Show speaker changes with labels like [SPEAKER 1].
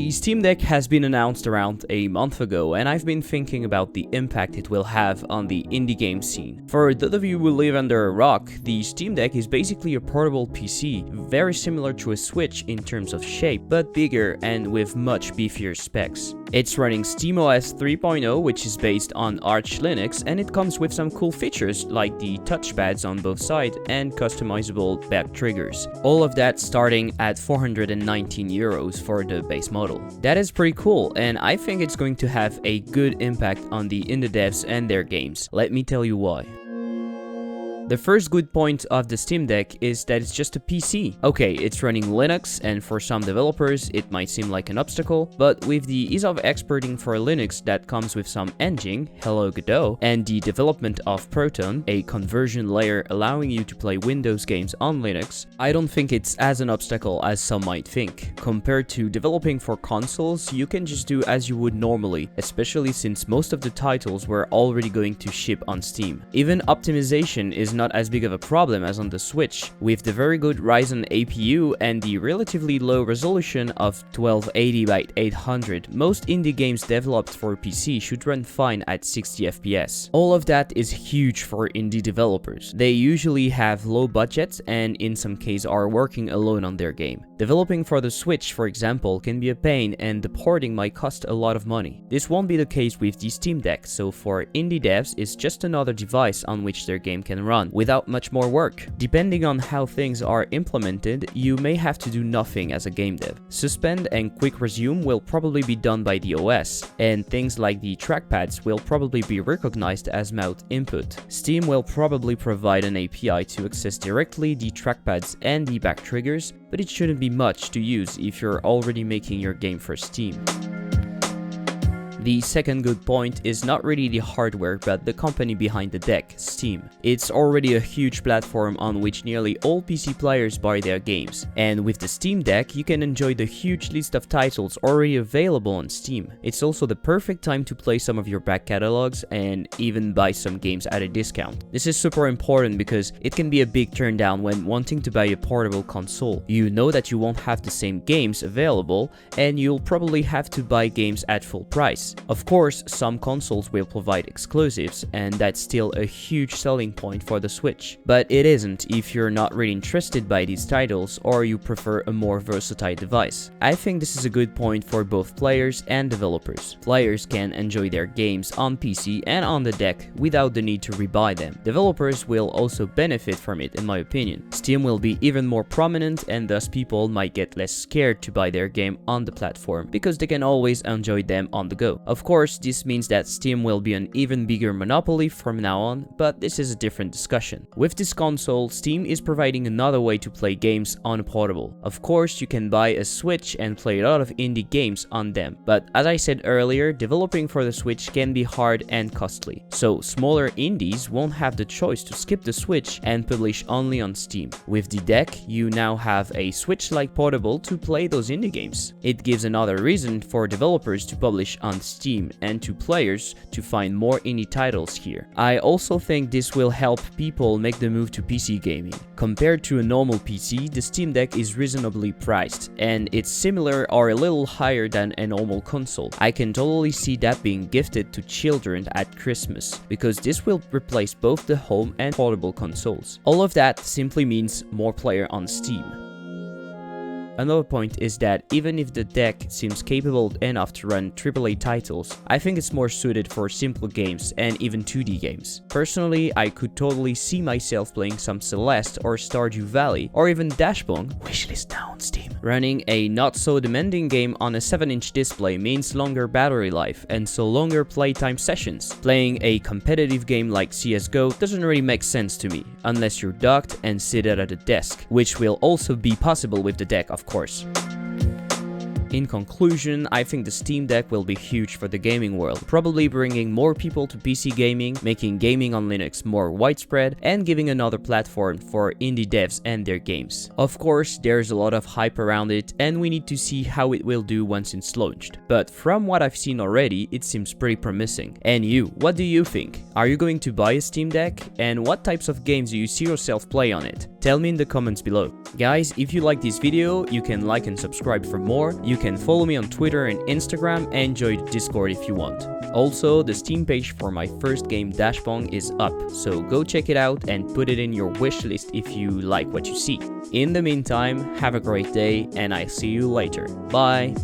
[SPEAKER 1] The Steam Deck has been announced around a month ago, and I've been thinking about the impact it will have on the indie game scene. For those of you who live under a rock, the Steam Deck is basically a portable PC, very similar to a Switch in terms of shape, but bigger and with much beefier specs. It's running SteamOS 3.0, which is based on Arch Linux, and it comes with some cool features like the touchpads on both sides and customizable back triggers. All of that starting at 419 euros for the base model. That is pretty cool, and I think it's going to have a good impact on the indie devs and their games. Let me tell you why. The first good point of the Steam Deck is that it's just a PC. Okay, it's running Linux, and for some developers it might seem like an obstacle, but with the ease of exporting for Linux that comes with some engine, hello Godot, and the development of Proton, a conversion layer allowing you to play Windows games on Linux, I don't think it's as an obstacle as some might think. Compared to developing for consoles, you can just do as you would normally, especially since most of the titles were already going to ship on Steam. Even optimization is not as big of a problem as on the Switch. With the very good Ryzen APU and the relatively low resolution of 1280 by 800, most indie games developed for PC should run fine at 60 FPS. All of that is huge for indie developers. They usually have low budgets and in some cases are working alone on their game. Developing for the Switch, for example, can be a pain and the porting might cost a lot of money. This won't be the case with the Steam Deck, so for indie devs it's just another device on which their game can run without much more work. Depending on how things are implemented, you may have to do nothing as a game dev. Suspend and quick resume will probably be done by the OS, and things like the trackpads will probably be recognized as mouse input. Steam will probably provide an API to access directly the trackpads and the back triggers, but it shouldn't be much to use if you're already making your game for Steam. The second good point is not really the hardware, but the company behind the deck, Steam. It's already a huge platform on which nearly all PC players buy their games, and with the Steam Deck you can enjoy the huge list of titles already available on Steam. It's also the perfect time to play some of your back catalogs and even buy some games at a discount. This is super important because it can be a big turn down when wanting to buy a portable console. You know that you won't have the same games available, and you'll probably have to buy games at full price. Of course, some consoles will provide exclusives, and that's still a huge selling point for the Switch. But it isn't if you're not really interested by these titles or you prefer a more versatile device. I think this is a good point for both players and developers. Players can enjoy their games on PC and on the deck without the need to rebuy them. Developers will also benefit from it, in my opinion. Steam will be even more prominent, and thus people might get less scared to buy their game on the platform because they can always enjoy them on the go. Of course, this means that Steam will be an even bigger monopoly from now on, but this is a different discussion. With this console, Steam is providing another way to play games on a portable. Of course, you can buy a Switch and play a lot of indie games on them, but as I said earlier, developing for the Switch can be hard and costly. So smaller indies won't have the choice to skip the Switch and publish only on Steam. With the deck, you now have a Switch-like portable to play those indie games. It gives another reason for developers to publish on Steam and to players to find more indie titles here. I also think this will help people make the move to PC gaming. Compared to a normal PC, the Steam Deck is reasonably priced, and it's similar or a little higher than a normal console. I can totally see that being gifted to children at Christmas, because this will replace both the home and portable consoles. All of that simply means more player on Steam. Another point is that even if the deck seems capable enough to run AAA titles, I think it's more suited for simple games and even 2D games. Personally, I could totally see myself playing some Celeste or Stardew Valley or even Dashbong, wishlist now on Steam. Running a not so demanding game on a 7-inch display means longer battery life and so longer playtime sessions. Playing a competitive game like CSGO doesn't really make sense to me, unless you're docked and seated at a desk, which will also be possible with the deck, of course. In conclusion, I think the Steam Deck will be huge for the gaming world, probably bringing more people to PC gaming, making gaming on Linux more widespread, and giving another platform for indie devs and their games. Of course, there's a lot of hype around it, and we need to see how it will do once it's launched. But from what I've seen already, it seems pretty promising. And you, what do you think? Are you going to buy a Steam Deck? And what types of games do you see yourself play on it? Tell me in the comments below. Guys, if you like this video, you can like and subscribe for more. You can follow me on Twitter and Instagram and join the Discord if you want. Also, the Steam page for my first game Dash Pong is up, so go check it out and put it in your wishlist if you like what you see. In the meantime, have a great day and I'll see you later. Bye!